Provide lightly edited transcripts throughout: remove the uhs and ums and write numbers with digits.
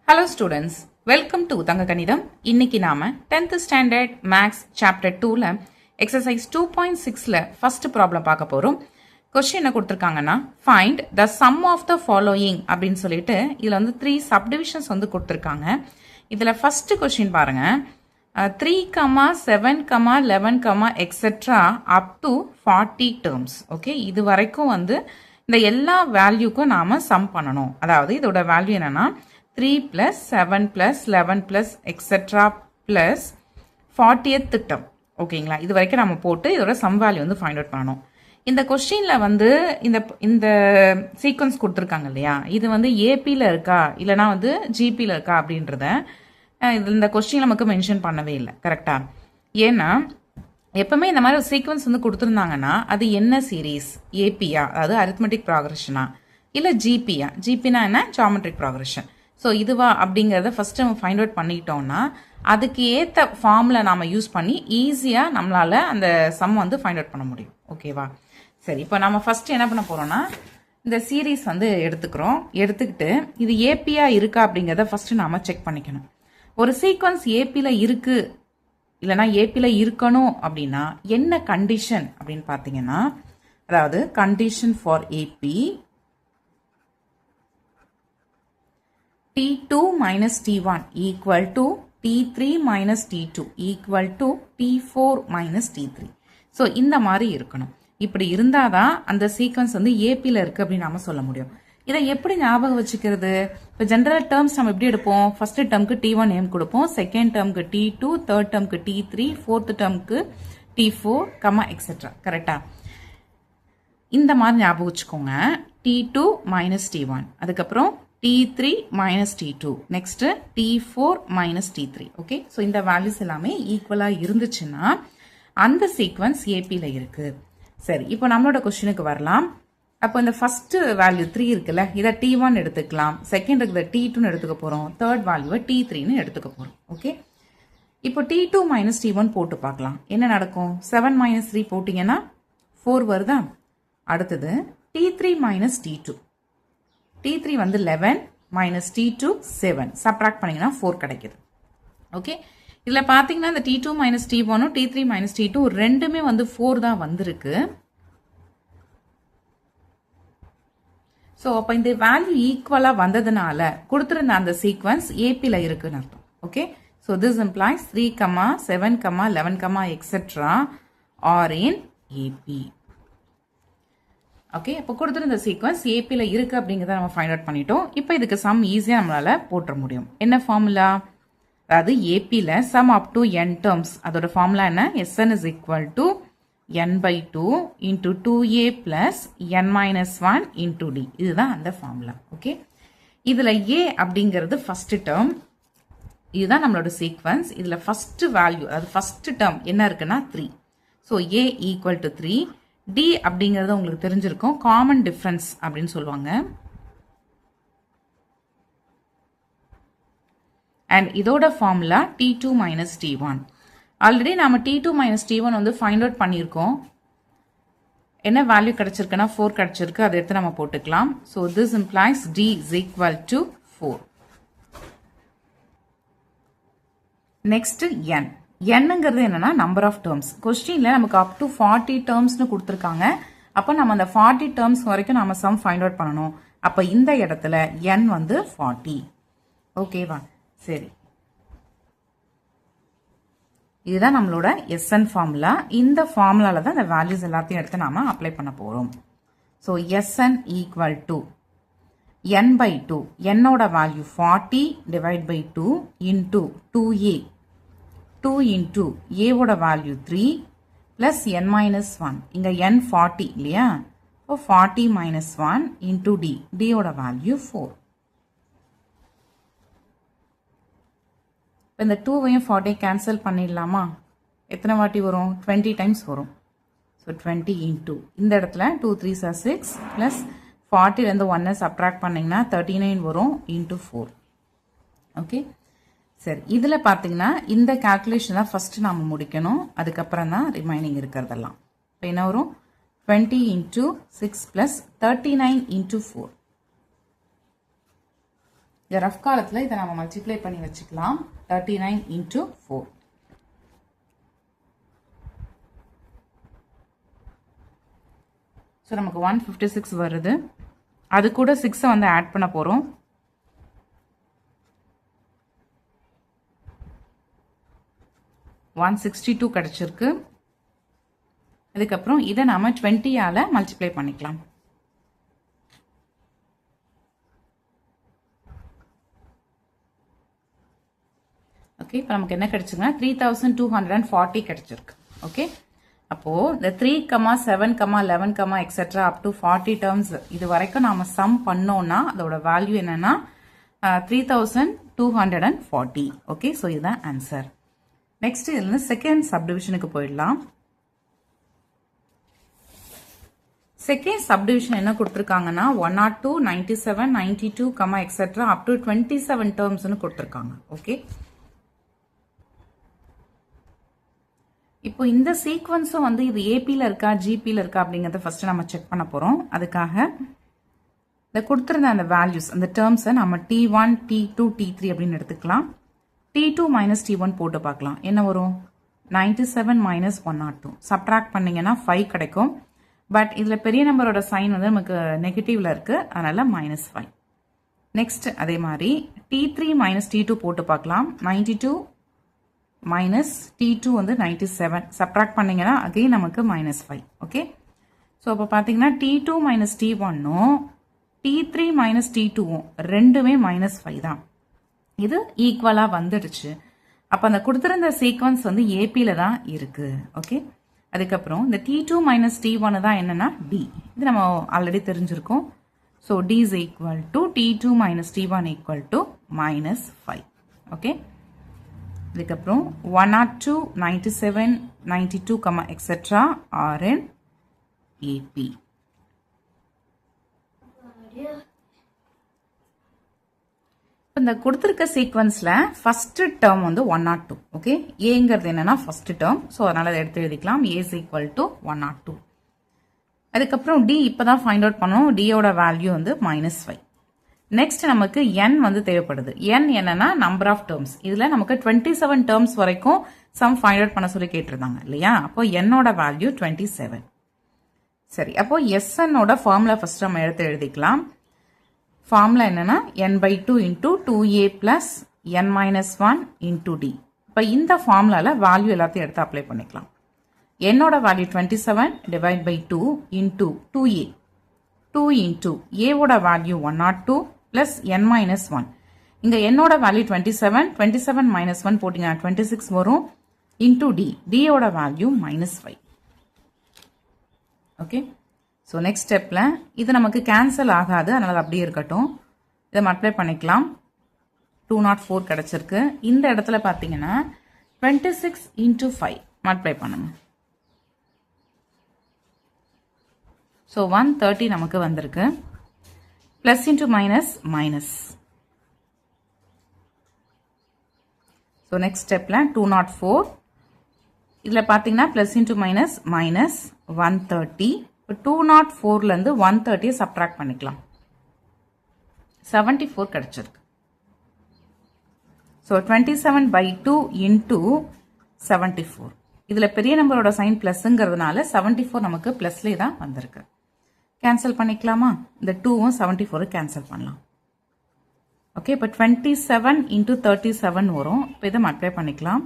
Hello students, welcome to தங்க கணிதம். இன்னைக்கு நாம 10th standard maths chapter 2ல exercise 2.6ல first problem பார்க்க போறோம். Question என்ன கொடுத்திருக்காங்கன்னா find the sum of the following அப்படின்னு சொல்லிட்டு இதுல வந்து 3 subdivisions வந்து கொடுத்திருக்காங்க. இதுல first question பாருங்க 3, 7, 11, etc. up to 40 terms. Okay, இது வரைக்கும் வந்து இந்த எல்லா வேல்யூக்கும் நாம சம் பண்ணணும். அதாவது இதோட வேல்யூ என்னன்னா 3 plus 7 plus 11 plus etc. plus 40th term. ஓகேங்களா, இது வரைக்கும் நம்ம போட்டு இதோட சம் வேல்யூ வந்து ஃபைண்ட் அவுட் பண்ணணும். இந்த கொஸ்டின்ல வந்து இந்த சீக்வன்ஸ் கொடுத்துருக்காங்க இல்லையா, இது வந்து ஏபியில் இருக்கா இல்லைனா வந்து ஜிபியில் இருக்கா அப்படின்றத இந்த கொஸ்டின் நமக்கு மென்ஷன் பண்ணவே இல்லை. கரெக்டா? ஏன்னா எப்பவுமே இந்த மாதிரி ஒரு சீக்வன்ஸ் வந்து கொடுத்துருந்தாங்கன்னா அது என்ன சீரீஸ், ஏபியா அதாவது அரித்மெட்டிக் ப்ராக்ரெஷனா இல்லை ஜிபியா, ஜிபினா என்ன ஜியோமெட்ரிக் ப்ராக்ரெஷன். ஸோ இதுவா அப்படிங்கிறத ஃபஸ்ட்டு நம்ம ஃபைண்ட் அவுட் பண்ணிட்டோம்னா அதுக்கு ஏற்ற ஃபார்மில் நாம் யூஸ் பண்ணி ஈஸியாக நம்மளால் அந்த சம் வந்து ஃபைண்ட் அவுட் பண்ண முடியும். ஓகேவா? சரி, இப்போ நம்ம ஃபஸ்ட்டு என்ன பண்ண போகிறோம்னா இந்த சீரீஸ் வந்து எடுத்துக்கிட்டு இது ஏபியா இருக்கா அப்படிங்கிறத ஃபஸ்ட்டு நாம் செக் பண்ணிக்கணும். ஒரு சீக்வன்ஸ் ஏபியில் இருக்குது இல்லைனா ஏபியில் இருக்கணும் அப்படின்னா என்ன கண்டிஷன் அப்படின்னு பார்த்தீங்கன்னா, அதாவது condition for AP T2 minus T1 equal to T3 minus T2 equal to T4 minus T3. So இந்த மாதிரி இருக்கணும். இப்படி இருந்தாதான் அந்த சீக்வன்ஸ் வந்து ஏபியில் இருக்கு அப்படின்னு நாம சொல்ல முடியும். இதை எப்படி ஞாபகம் வச்சுக்கிறது? இப்போ ஜென்ரல் டேர்ம்ஸ் நம்ம எப்படி எடுப்போம்? ஃபர்ஸ்ட் டேர்முக்கு T1 நேம் கொடுப்போம், செகண்ட் டேர்முக்கு T2, தேர்ட் டேர்முக்கு T3, ஃபோர்த் டேர்முக்கு T4, எக்ஸெட்ரா. கரெக்டா? இந்த மாதிரி ஞாபகம் வச்சுக்கோங்க. T2 minus T1, அதுக்கப்புறம் T3 minus T2, next T4 minus T3. Okay, so இந்த வேல்யூஸ் எல்லாமே ஈக்குவலாக இருந்துச்சுன்னா அந்த சீக்வன்ஸ் ஏபியில் இருக்கு. சரி, இப்போ நம்மளோட கொஸ்டினுக்கு வரலாம். அப்போ இந்த ஃபர்ஸ்ட் வேல்யூ 3 இருக்குல்ல, இதை T1 எடுத்துக்கலாம், செகண்ட் இருக்கிற T2 எடுத்துக்க போகிறோம், தேர்ட் வேல்யூவை T3 எடுத்துக்க போகிறோம். ஓகே, இப்போ T2 minus T1 போட்டு பார்க்கலாம் என்ன நடக்கும். 7 minus 3 போட்டிங்கன்னா 4 வருதா? அடுத்தது T3 minus T2, T3 வந்து 11 minus T2 7, சப்ராக்ட் பண்ணீங்கன்னா 4 கிடைக்குது. ஓகே, இதில் பார்த்தீங்கன்னா இந்த T2 minus T1 T3 minus T2 ரெண்டுமே வந்து 4 தான் வந்திருக்கு. ஸோ அப்போ இந்த வேல்யூ ஈக்குவலாக வந்ததுனால கொடுத்துருந்த அந்த சீக்வன்ஸ் ஏபியில் இருக்குன்னு அர்த்தம். Okay, so this implies 3, 7, 11, etc. Are in AP. Okay, இப்போ கொடுத்துருந்த சீக்வன்ஸ் ஏபியில் இருக்குது அப்படிங்கிறத நம்ம ஃபைண்ட் அவுட் பண்ணிட்டோம். இப்போ இதுக்கு சம் ஈஸியாக நம்மளால் போட்டுற முடியும். என்ன ஃபார்முலா? அதாவது ஏபியில் sum up to n terms, அதோட ஃபார்முலா என்ன? Sn is equal to n/2 into 2a plus n minus 1 into d. இதுதான் அந்த ஃபார்முலா. ஓகே, இதில் a அப்படிங்கிறது ஃபர்ஸ்ட் டேர்ம், இதுதான் நம்மளோட சீக்வன்ஸ். இதில் ஃபர்ஸ்ட் வேல்யூ அதாவது ஃபர்ஸ்ட் டேர்ம் என்ன இருக்குன்னா 3. So a equal to 3. D அப்படிங்கிறது உங்களுக்கு தெரிஞ்சிருக்கும், காமன் டிஃபரன்ஸ் அப்படின்னு சொல்லுவாங்க. அண்ட் இதோட formula T2 minus T1. Already நாம T2 minus T1 வந்து ஃபைண்ட் அவுட் பண்ணியிருக்கோம். என்ன வேல்யூ கிடைச்சிருக்குன்னா 4 கிடைச்சிருக்கு, அதை எடுத்து நம்ம போட்டுக்கலாம். So this employs D is equal to 4. Next n. என்னங்கிறது என்னன்னா நம்பர் ஆஃப் டேர்ம்ஸ். கொஸ்டின்ல நமக்கு அப் டு 40 டேர்ம்ஸ்னு கொடுத்துருக்காங்க. அப்போ நம்ம அந்த 40 டேர்ம்ஸ் வரைக்கும் நம்ம சம் ஃபைண்ட் அவுட் பண்ணணும். அப்போ இந்த இடத்துல n வந்து 40. ஓகேவா? சரி, இதுதான் நம்மளோட Sn ஃபார்முலா. இந்த ஃபார்முலால தான் இந்த வேல்யூஸ் எல்லாத்தையும் எடுத்து நாம அப்ளை பண்ண போறோம். So Sn equal to n/2, என்னோட value 40 divide by 2 into 2a, 2 into a ஓட வேல்யூ 3 plus n minus 1, இங்க n 40 இல்லையா, இப்போ 40 minus 1 into d, d ஓட வேல்யூ 4. இப்போ இந்த 2வையும் 40 கேன்சல் பண்ணிடலாமா? எத்தனை வாட்டி வரும்? 20 டைம்ஸ் வரும். ஸோ 20 into இந்த இடத்துல 2 3s are 6 plus 40லேருந்து 1 சப்ட்ராக்ட் பண்ணிங்கன்னா 39 வரும் into 4. ஓகே, சரி, இதில் பார்த்தீங்கன்னா இந்த கால்குலேஷன் தான் ஃபர்ஸ்ட் நாம முடிக்கணும், அதுக்கப்புறம் தான் ரிமைனிங் இருக்கிறதெல்லாம். இப்போ என்ன வரும்? 20 into 6 plus 39 into 4. இந்த ரஃப் காலத்தில் இதை நம்ம மல்டிப்ளை பண்ணி வச்சுக்கலாம். 39 into 4. ஸோ நமக்கு 156 வருது. அது கூட 6 வந்து ஆட் பண்ண போகிறோம். 162 கிடைச்சிருக்கு. அதுக்கப்புறம் இதை நாம 20ஆல் மல்டிப்ளை பண்ணிக்கலாம். ஓகே, இப்போ நமக்கு என்ன கிடைச்சுங்க? 3240 கிடைச்சிருக்கு. ஓகே, அப்போது இந்த 3, 7, 11, எக்ஸெட்ரா அப் டு 40 டேர்ம்ஸ் இது வரைக்கும் நாம் சம் பண்ணோம்னா அதோட வேல்யூ என்னன்னா 3240. ஓகே, ஸோ இதுதான் ஆன்சர். நெக்ஸ்ட் இதுல செகண்ட் சப்டிவிஷனுக்கு போயிடலாம். செகண்ட் சப்டிவிஷன் என்ன கொடுத்துருக்காங்கன்னா 102, 97, 92, எக்ஸெட்ரா அப் டு 27 டேர்ம்ஸ்னு கொடுத்துருக்காங்க. ஓகே, இப்போ இந்த சீக்வன்ஸும் வந்து இது ஏபியில் இருக்கா ஜிபியில் இருக்கா அப்படிங்கிறத ஃபர்ஸ்ட் நம்ம செக் பண்ண போகிறோம். அதுக்காக இந்த கொடுத்துருந்த அந்த வேல்யூஸ் அந்த டேர்ம்ஸை நம்ம T1, T2, T3 அப்படின்னு எடுத்துக்கலாம். T2 மைனஸ் T1 போட்டு பார்க்கலாம். என்ன வரும்? 97 மைனஸ் 102. சப்ட்ராக்ட் பண்ணிங்கன்னா 5 கிடைக்கும். பட் இதில் பெரிய நம்பரோட சைன் வந்து நமக்கு நெகட்டிவில் இருக்குது, அதனால் -5. நெக்ஸ்ட் அதே மாதிரி T3 மைனஸ் T2 போட்டு பார்க்கலாம். 92 மைனஸ் T2 வந்து 97. சப்ட்ராக்ட் பண்ணிங்கன்னா அகெயின் நமக்கு -5. ஓகே, ஸோ அப்போ பார்த்தீங்கன்னா T2 மைனஸ் T1ம் T3 மைனஸ் T2ம் ரெண்டுமே -5 தான். இது ஈக்குவலாக வந்துடுச்சு. அப்போ அந்த கொடுத்துருந்த சீக்வன்ஸ் வந்து ஏபியில் தான் இருக்குது. ஓகே, அதுக்கப்புறம் இந்த T2 மைனஸ் T1 தான் என்னன்னா D. இது நம்ம ஆல்ரெடி தெரிஞ்சிருக்கோம். So D is equal to T2 minus T1 equal to -5. Okay, அதுக்கப்புறம் 102, 97, 92, எக்ஸெட்ரா ஆர் இன் ஏபி. இந்த கொடுத்துருக்க சீக்வன்ஸ்ல ஃபர்ஸ்ட் டேர்ம் வந்து 102. ஓகே, ஏங்கிறது என்னன்னா ஃபர்ஸ்ட் டேர்ம், ஸோ அதனால அதை எடுத்து எழுதிக்கலாம். ஏ இஸ் ஈக்குவல் டு 102. அதுக்கப்புறம் டி இப்போதான் ஃபைண்ட் அவுட் பண்ணோம். டியோட வேல்யூ வந்து -5. நெக்ஸ்ட் நமக்கு n வந்து தேவைப்படுது. n என்னன்னா நம்பர் ஆஃப் டேர்ம்ஸ். இதுல நமக்கு 27 டேர்ம்ஸ் வரைக்கும் சம் ஃபைண்ட் அவுட் பண்ண சொல்லி கேட்டிருந்தாங்க இல்லையா? அப்போ என்னோட வேல்யூ 27. சரி, அப்போ எஸ்என்னோட ஃபார்முலா ஃபர்ஸ்ட் நம்ம எடுத்து எழுதிக்கலாம். ஃபார்முலா என்னன்னா n/2 into 2a plus n-1 into d. இப்போ இந்த ஃபார்முலால வேல்யூ எல்லாத்தையும் எடுத்து அப்ளை பண்ணிக்கலாம். என்னோட value 27 divide by 2 into 2a. 2 into a ஓட வேல்யூ 102 plus n-1. இங்க என்னோட வேல்யூ 27, 27 minus 1 போட்டிங்கன்னா 26 வரும் into d. d ஓட வேல்யூ -5. ஓகே, ஸோ நெக்ஸ்ட் ஸ்டெப்பில் இது நமக்கு கேன்சல் ஆகாது, அதனால் அப்படியே இருக்கட்டும். இதை மல்டிப்ளை பண்ணிக்கலாம். 204 கிடச்சிருக்கு. இந்த இடத்துல பார்த்தீங்கன்னா 26 into 5 மல்டிப்ளை பண்ணுங்க. ஸோ 130 நமக்கு வந்திருக்கு. Plus into minus. So next ஸ்டெப்பில் 204. இதில் பார்த்தீங்கன்னா ப்ளஸ் இன்ட்டு மைனஸ் 130. இப்போ 204லேருந்து 130 சப்ட்ராக்ட் பண்ணிக்கலாம். 74 கிடைச்சிருக்கு. So 27/2 into 74. இதில் பெரிய நம்பரோட சைன் ப்ளஸ்ங்கிறதுனால 74 நமக்கு ப்ளஸ்லேயே தான் வந்திருக்கு. கேன்சல் பண்ணிக்கலாமா? இந்த 2வும் 74 கேன்சல் பண்ணலாம். ஓகே, இப்போ 27 இன்டூ 37 வரும். இப்போ இதை மல்டிப்ளை பண்ணிக்கலாம்.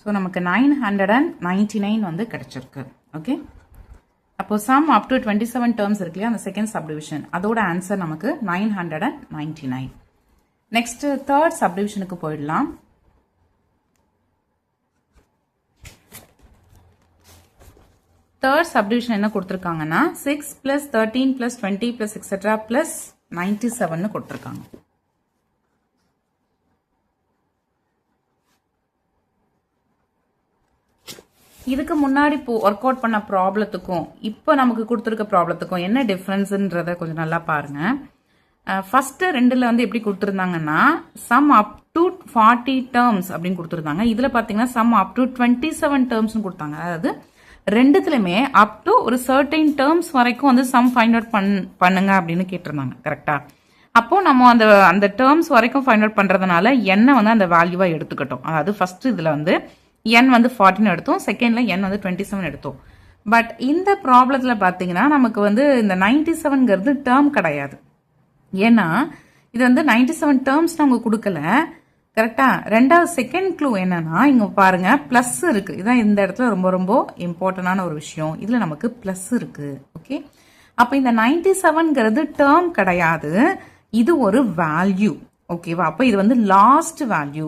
ஸோ நமக்கு 999 வந்து கிடைச்சிருக்கு. ஓகே, அப்போ சம் அப் டு 27 டேர்ம்ஸ் இருக்கு இல்லையா, அந்த செகண்ட் சப்டிவிஷன், அதோட ஆன்சர் நமக்கு 999. நெக்ஸ்ட் தேர்ட் சப்டிவிஷனுக்கு போயிடலாம். தேர்ட் சப்டிவிஷன் என்ன கொடுத்துருக்காங்கன்னா 6 + 13 + 20 + எக்ஸெட்ரா + 97 கொடுத்துருக்காங்க. இதுக்கு முன்னாடி ஒர்க் அவுட் பண்ண ப்ராப்ளத்துக்கும் இப்போ நமக்கு கொடுத்துருக்க ப்ராப்ளத்துக்கும் என்ன டிஃப்ரென்ஸுன்றதை கொஞ்சம் நல்லா பாருங்க. ஃபர்ஸ்ட் ரெண்டுல வந்து எப்படி கொடுத்துருந்தாங்கன்னா சம் அப் டு 40 டேர்ம்ஸ் அப்படின்னு கொடுத்துருந்தாங்க. இதுல பாத்தீங்கன்னா சம் அப் டு 27 டேர்ம்ஸ் கொடுத்தாங்க. அதாவது ரெண்டுத்துலயுமே அப் டு ஒரு சர்டைன் டேர்ம்ஸ் வரைக்கும் வந்து சம் ஃபைண்ட் அவுட் பண்ணுங்க அப்படின்னு கேட்டிருந்தாங்க. கரெக்டா? அப்போ நம்ம அந்த டேர்ம்ஸ் வரைக்கும் ஃபைண்ட் அவுட் பண்றதுனால n வந்து அந்த வேல்யூவா எடுத்துக்கிட்டோம். அதாவது ஃபர்ஸ்ட் இதுல வந்து n வந்து 14 எடுத்தோம், செகண்ட்ல n வந்து 27 எடுத்தோம். பட் இந்த ப்ராப்ளத்துல பாத்தீங்கன்னா நமக்கு வந்து இந்த 97ங்கிறது டேர்ம் கிடையாது. ஏன்னா இது வந்து 97 டேர்ம்ஸ் அவங்க கொடுக்கல. கரெக்டா? ரெண்டாவது செகண்ட் க்ளூ என்னன்னா இங்க பாருங்க பிளஸ் இருக்கு. இதான் இந்த இடத்துல ரொம்ப ரொம்ப இம்பார்ட்டன்டான ஒரு விஷயம். இதுல நமக்கு பிளஸ் இருக்கு. ஓகே, அப்ப இந்த 97ங்கிறது டேர்ம் கிடையாது, இது ஒரு வேல்யூ. ஓகேவா? அப்ப இது வந்து லாஸ்ட் வேல்யூ.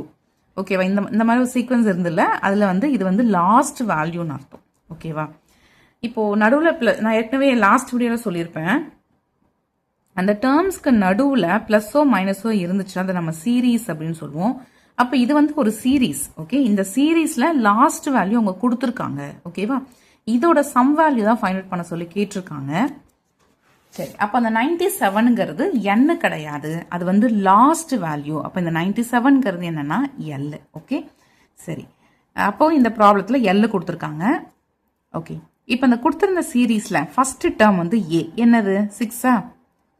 ஓகேவா? இந்த மாதிரி ஒரு சீக்வன்ஸ் இருந்துல அதுல வந்து இது வந்து லாஸ்ட் வேல்யூன்னு அர்த்தம். ஓகேவா? இப்போ நடுவில் நான் ஏற்கனவே லாஸ்ட் வீடியோல சொல்லியிருப்பேன், அந்த டேர்ம்ஸ்க்கு நடுவுல பிளஸோ மைனஸோ இருந்துச்சுன்னா அதை நம்ம சீரீஸ் அப்படின்னு சொல்லுவோம். அப்ப இது வந்து ஒரு சீரீஸ். ஓகே, இந்த சீரீஸ்ல லாஸ்ட் வேல்யூ அவங்க கொடுத்துருக்காங்க. ஓகேவா? இதோட சம் வேல்யூ தான் ஃபைண்ட் அவுட் பண்ண சொல்லி கேட்டிருக்காங்க. சரி, அப்ப அந்த 97ங்கிறது n கிடையாது, அது வந்து லாஸ்ட் வேல்யூ. அப்ப இந்த 97ங்கிறது என்னன்னா l. ஓகே, சரி, அப்போ இந்த ப்ராப்ளத்துல l கொடுத்துருக்காங்க. ஓகே, இப்போ இந்த கொடுத்திருந்த சீரீஸ்ல ஃபர்ஸ்ட் டேர்ம் வந்து a என்னது 6.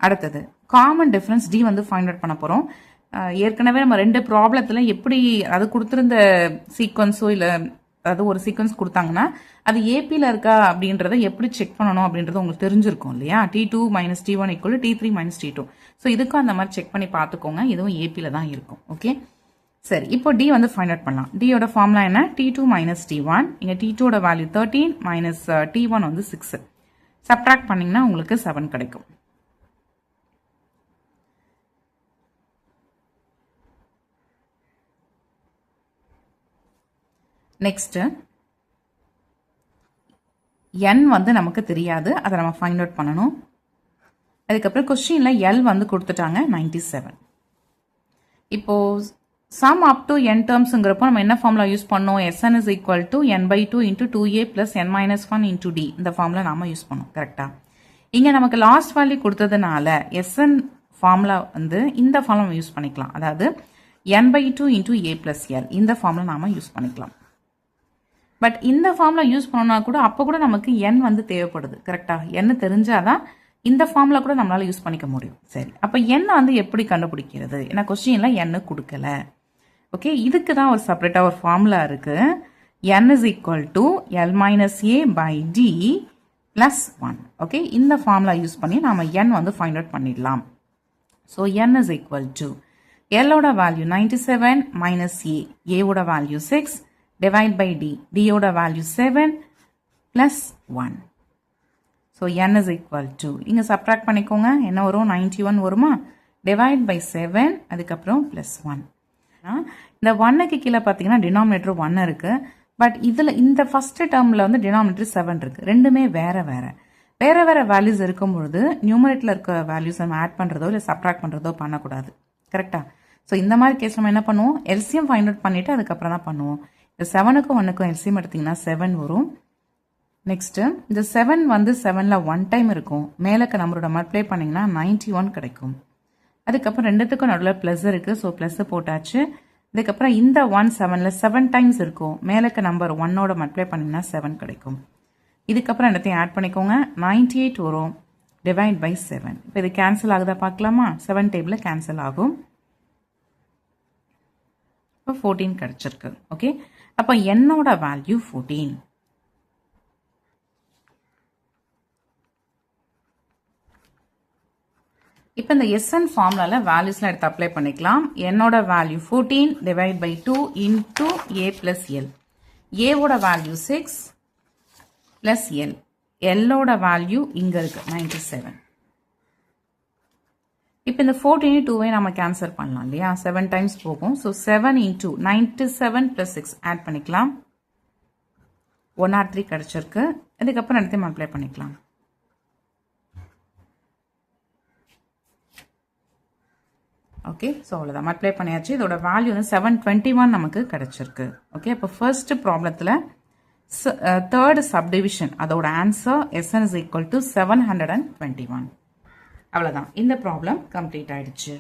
அடுத்தது காமன் டிஃபரன்ஸ் d வந்து ஃபைண்ட் அவுட் பண்ண போறோம். ஏற்கனவே நம்ம ரெண்டு ப்ராப்ளத்துல எப்படி அது கொடுத்திருந்த சீக்வன்ஸோ இல்ல அது ஒரு சீக்வன்ஸ் கொடுத்தாங்கன்னா அது ஏபியில் இருக்கா அப்படின்றத எப்படி செக் பண்ணணும் அப்படின்றது உங்களுக்கு தெரிஞ்சிருக்கும் இல்லையா? T2 minus T1 equal T3 minus T2. So இதுக்கும் அந்த மாதிரி செக் பண்ணி பார்த்துக்கோங்க, இதுவும் ஏபியில் தான் இருக்கும். ஓகே, சரி, இப்போ டி வந்து ஃபைண்ட் அவுட் பண்ணலாம். டியோட ஃபார்முலா என்ன? T2 minus T1. இங்கே T2ஓட வேல்யூ 13 மைனஸ் T1 வந்து 6. சப்ட்ராக்ட் பண்ணிங்கன்னா உங்களுக்கு 7 கிடைக்கும். நெக்ஸ்ட் n வந்து நமக்கு தெரியாது, அதை நம்ம ஃபைண்ட் அவுட் பண்ணணும். அதுக்கப்புறம் கொஸ்டின்ல l வந்து கொடுத்துட்டாங்க 97. இப்போ சம் அப் டு n டேர்ம்ஸ்ங்கிறப்போ நம்ம என்ன ஃபார்முலா யூஸ் பண்ணோம்? Sn is equal to n/2 into 2a plus n minus 1 into d. இந்த ஃபார்முலா நாம யூஸ் பண்ணோம். கரெக்டா? இங்க நமக்கு லாஸ்ட் வேல்யூ கொடுத்ததுனால Sn ஃபார்முலா வந்து இந்த ஃபார்முலா யூஸ் பண்ணிக்கலாம். அதாவது n/2 into a plus l இந்த ஃபார்முலா நாம யூஸ் பண்ணிக்கலாம். பட் இந்த ஃபார்முலா யூஸ் பண்ணோம்னா கூட அப்போ கூட நமக்கு n வந்து தேவைப்படுது. கரெக்டா? n தெரிஞ்சாதான் இந்த ஃபார்முலா கூட நம்மளால யூஸ் பண்ணிக்க முடியும். சரி, அப்போ n வந்து எப்படி கண்டுபிடிக்கிறது? ஏன்னா கொஸ்டின்ல n கொடுக்கல. ஓகே, இதுக்கு தான் ஒரு செப்பரேட்டா ஒரு ஃபார்முலா இருக்கு. n is equal to l minus a by d plus 1. Okay, இந்த ஃபார்முலா யூஸ் பண்ணி நாம n வந்து ஃபைண்ட் அவுட் பண்ணிடலாம். So n is equal to l ஓட வேல்யூ 97 minus a ஓட value 6 divide by d. d ஓட value 7 plus 1. So n is equal to இங்க subtract பண்ணிக்கோங்க, என்ன வரும்? 91 வருமா? divide by 7 அதுக்கப்புறம் plus 1. இந்த 1க்கு கீழே பார்த்தீங்கன்னா டினாமினேட்டர் 1 இருக்கு. பட் இதுல இந்த ஃபர்ஸ்ட் டேர்ம்ல வந்து டினாமினேட்டர் 7 இருக்கு. ரெண்டுமே வேற வேற வேல்யூஸ் இருக்கும் பொழுது நியூமரேட்டர்ல இருக்க வேல்யூஸ் நம்ம ஆட் பண்றதோ இல்ல சப்ட்ராக்ட் பண்றதோ பண்ணக்கூடாது. கரெக்டா? ஸோ இந்த மாதிரி கேஸ் நம்ம என்ன பண்ணுவோம்? எல்சிஎம் ஃபைண்ட் அவுட் பண்ணிட்டு அதுக்கப்புறம் தான் பண்ணுவோம். இந்த 7க்கும் 1க்கும் எல்சிஎம் எடுத்தீங்கன்னா 7 வரும். நெக்ஸ்ட் இந்த 7 வந்து 7ல 1 டைம் இருக்கும். மேலக்க நம்பரோட மல்டிப்ளை பண்ணீங்கன்னா 91 கிடைக்கும். அதுக்கப்புறம் ரெண்டுத்துக்கும் நடுவில் பிளஸ் இருக்கு, ஸோ பிளஸ் போட்டாச்சு. இதுக்கப்புறம் இந்த 1 7ல 7 டைம்ஸ் இருக்கும். மேலக்க நம்பர் 1ஓட மல்டிப்ளை பண்ணீங்கன்னா 7 கிடைக்கும். இதுக்கப்புறம் எல்லாத்தையும் ஆட் பண்ணிக்கோங்க, 98 வரும். Divide by 7. இப்போ இது கேன்சல் ஆகுதா பார்க்கலாமா? 7 டேபிள் கேன்சல் ஆகும். இப்போ 14 கிடைச்சிருக்கு. ஓகே, அப்போ என்னோட வேல்யூ 14. இப்போ இந்த SN ஃபார்முலால வேல்யூஸ்லாம் எடுத்து அப்ளை பண்ணிக்கலாம். என்னோட value 14 divide by 2 into a plus L. ஏவோட வேல்யூ 6 பிளஸ் எல். எல்லோட வேல்யூ இங்க இருக்கு 97. இப்போ இந்த 14 2வை நம்ம கேன்சல் பண்ணலாம் இல்லையா? 7 டைம்ஸ் போகும். ஸோ 7 இன்டூ 97 பிளஸ் 6 ஆட் பண்ணிக்கலாம். 103 கிடைச்சிருக்கு. இதுக்கப்புறம் எடுத்து அப்ளை பண்ணிக்கலாம். ஓகே, ஸோ அவ்வளோதான், மல்டிப்ளை பண்ணியாச்சு. இதோட வேல்யூ வந்து 721 நமக்கு கிடைச்சிருக்கு. ஓகே, இப்போ ஃபர்ஸ்ட் ப்ராப்ளத்தில் தேர்ட் சப்டிவிஷன் அதோட answer SN is equal to 721. அவ்வளோதான், இந்த ப்ராப்ளம் கம்ப்ளீட் ஆயிடுச்சு.